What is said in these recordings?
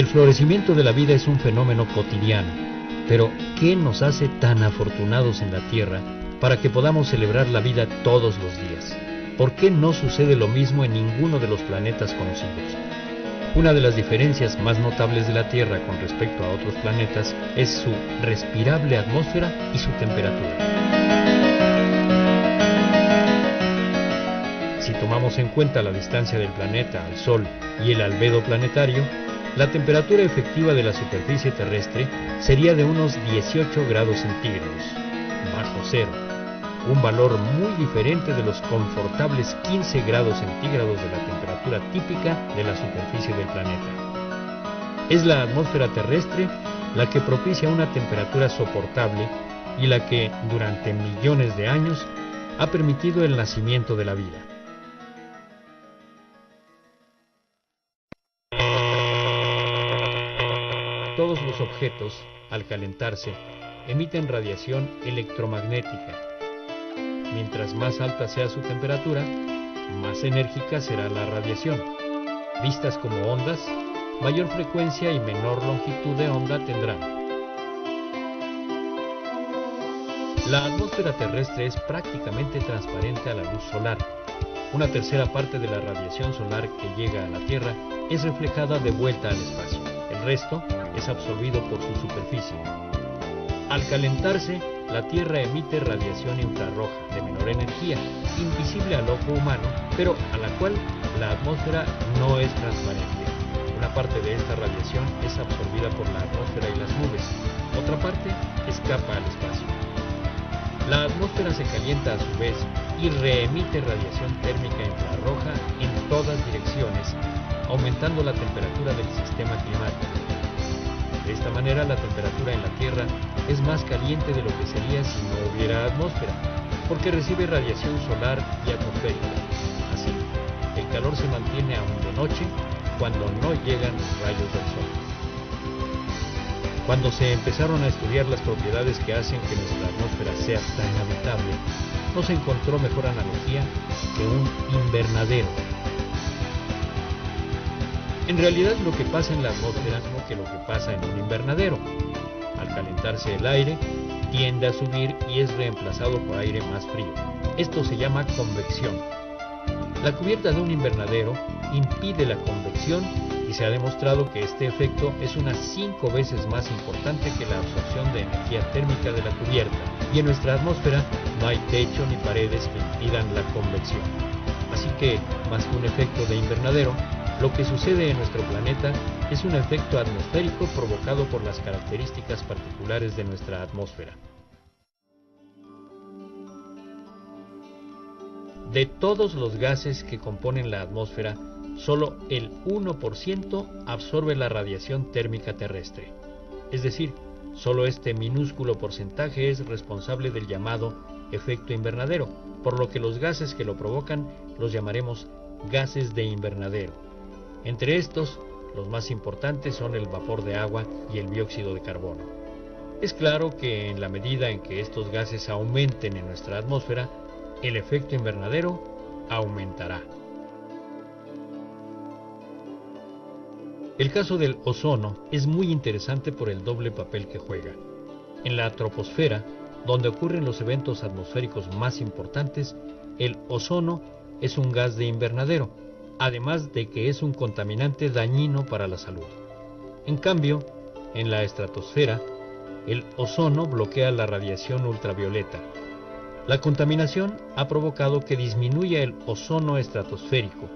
El florecimiento de la vida es un fenómeno cotidiano, pero ¿qué nos hace tan afortunados en la Tierra para que podamos celebrar la vida todos los días? ¿Por qué no sucede lo mismo en ninguno de los planetas conocidos? Una de las diferencias más notables de la Tierra con respecto a otros planetas es su respirable atmósfera y su temperatura. Si tomamos en cuenta la distancia del planeta al Sol y el albedo planetario, la temperatura efectiva de la superficie terrestre sería de unos 18 grados centígrados, bajo cero, un valor muy diferente de los confortables 15 grados centígrados de la temperatura típica de la superficie del planeta. Es la atmósfera terrestre la que propicia una temperatura soportable y la que, durante millones de años, ha permitido el nacimiento de la vida. Todos los objetos, al calentarse, emiten radiación electromagnética. Mientras más alta sea su temperatura, más enérgica será la radiación. Vistas como ondas, mayor frecuencia y menor longitud de onda tendrán. La atmósfera terrestre es prácticamente transparente a la luz solar. Una tercera parte de la radiación solar que llega a la Tierra es reflejada de vuelta al espacio. El resto es absorbido por su superficie. Al calentarse, la Tierra emite radiación infrarroja de menor energía, invisible al ojo humano, pero a la cual la atmósfera no es transparente. Una parte de esta radiación es absorbida por la atmósfera y las nubes, otra parte escapa al espacio. La atmósfera se calienta a su vez y reemite radiación térmica infrarroja en todas direcciones, aumentando la temperatura del sistema climático. De esta manera, la temperatura en la Tierra es más caliente de lo que sería si no hubiera atmósfera, porque recibe radiación solar y atmosférica. Así, el calor se mantiene aún de noche cuando no llegan los rayos del sol. Cuando se empezaron a estudiar las propiedades que hacen que nuestra atmósfera sea tan habitable, no se encontró mejor analogía que un invernadero. En realidad, lo que pasa en la atmósfera es lo que pasa en un invernadero. Al calentarse el aire, tiende a subir y es reemplazado por aire más frío. Esto se llama convección. La cubierta de un invernadero impide la convección y se ha demostrado que este efecto es unas 5 veces más importante que la absorción de energía térmica de la cubierta. Y en nuestra atmósfera no hay techo ni paredes que impidan la convección. Así que, más que un efecto de invernadero, lo que sucede en nuestro planeta es un efecto atmosférico provocado por las características particulares de nuestra atmósfera. De todos los gases que componen la atmósfera, solo el 1% absorbe la radiación térmica terrestre. Es decir, solo este minúsculo porcentaje es responsable del llamado efecto invernadero, por lo que los gases que lo provocan los llamaremos gases de invernadero. Entre estos, los más importantes son el vapor de agua y el dióxido de carbono. Es claro que en la medida en que estos gases aumenten en nuestra atmósfera, el efecto invernadero aumentará. El caso del ozono es muy interesante por el doble papel que juega. En la troposfera, donde ocurren los eventos atmosféricos más importantes, el ozono es un gas de invernadero, además de que es un contaminante dañino para la salud. En cambio, en la estratosfera, el ozono bloquea la radiación ultravioleta. La contaminación ha provocado que disminuya el ozono estratosférico,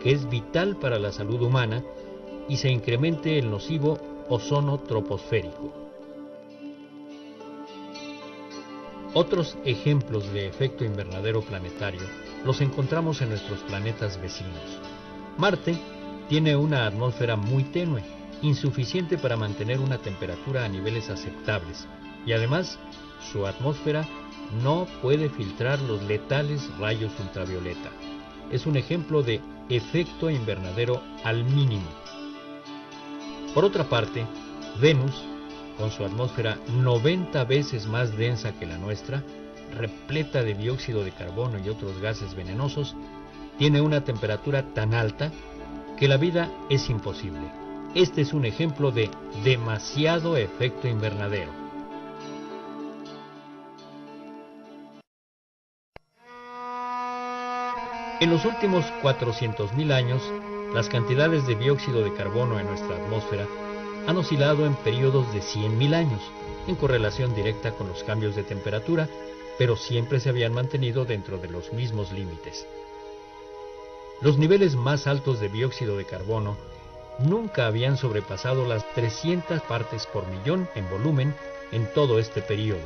que es vital para la salud humana, y se incremente el nocivo ozono troposférico. Otros ejemplos de efecto invernadero planetario los encontramos en nuestros planetas vecinos. Marte tiene una atmósfera muy tenue, insuficiente para mantener una temperatura a niveles aceptables, y además su atmósfera no puede filtrar los letales rayos ultravioleta. Es un ejemplo de efecto invernadero al mínimo. Por otra parte, Venus, con su atmósfera 90 veces más densa que la nuestra, repleta de dióxido de carbono y otros gases venenosos, tiene una temperatura tan alta que la vida es imposible. este es un ejemplo de demasiado efecto invernadero. En los últimos 400.000 años, las cantidades de dióxido de carbono en nuestra atmósfera han oscilado en periodos de 100.000 años, en correlación directa con los cambios de temperatura, pero siempre se habían mantenido dentro de los mismos límites. Los niveles más altos de dióxido de carbono nunca habían sobrepasado las 300 partes por millón en volumen en todo este periodo.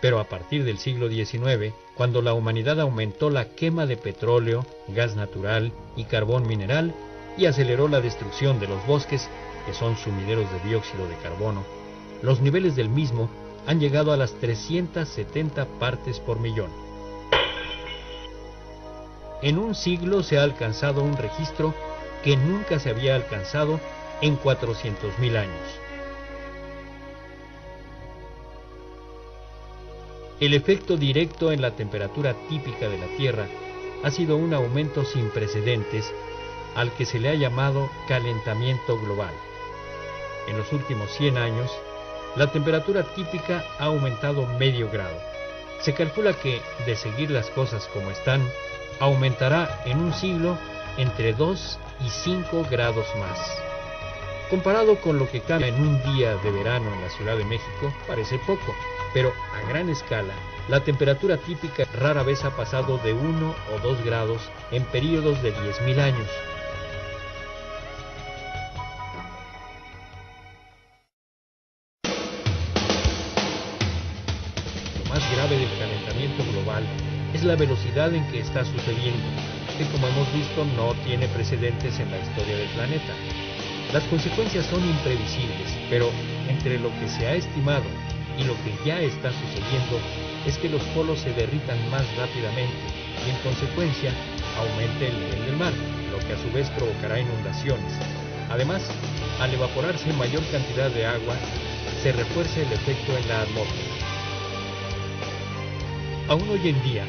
Pero a partir del siglo XIX, cuando la humanidad aumentó la quema de petróleo, gas natural y carbón mineral y aceleró la destrucción de los bosques, que son sumideros de dióxido de carbono, los niveles del mismo han llegado a las 370 partes por millón. En un siglo se ha alcanzado un registro que nunca se había alcanzado en 400.000 años. El efecto directo en la temperatura típica de la Tierra ha sido un aumento sin precedentes al que se le ha llamado calentamiento global. En los últimos 100 años, la temperatura típica ha aumentado medio grado. Se calcula que, de seguir las cosas como están, aumentará en un siglo entre 2 y 5 grados más. Comparado con lo que cambia en un día de verano en la Ciudad de México, parece poco, pero a gran escala, la temperatura típica rara vez ha pasado de 1 o 2 grados en períodos de 10.000 años. Lo más grave del calentamiento global es la velocidad en que está sucediendo, que como hemos visto no tiene precedentes en la historia del planeta. Las consecuencias son imprevisibles, pero entre lo que se ha estimado y lo que ya está sucediendo es que los polos se derritan más rápidamente y en consecuencia aumente el nivel del mar, lo que a su vez provocará inundaciones. Además, al evaporarse mayor cantidad de agua, se refuerza el efecto en la atmósfera. Aún hoy en día,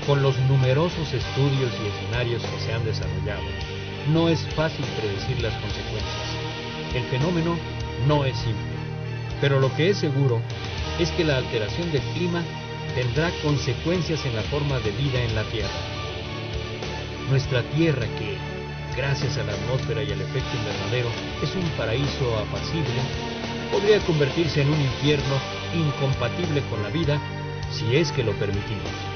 con los numerosos estudios y escenarios que se han desarrollado, no es fácil predecir las consecuencias. El fenómeno no es simple, pero lo que es seguro es que la alteración del clima tendrá consecuencias en la forma de vida en la Tierra. Nuestra Tierra, que, gracias a la atmósfera y al efecto invernadero, es un paraíso apacible, podría convertirse en un infierno incompatible con la vida si es que lo permitimos.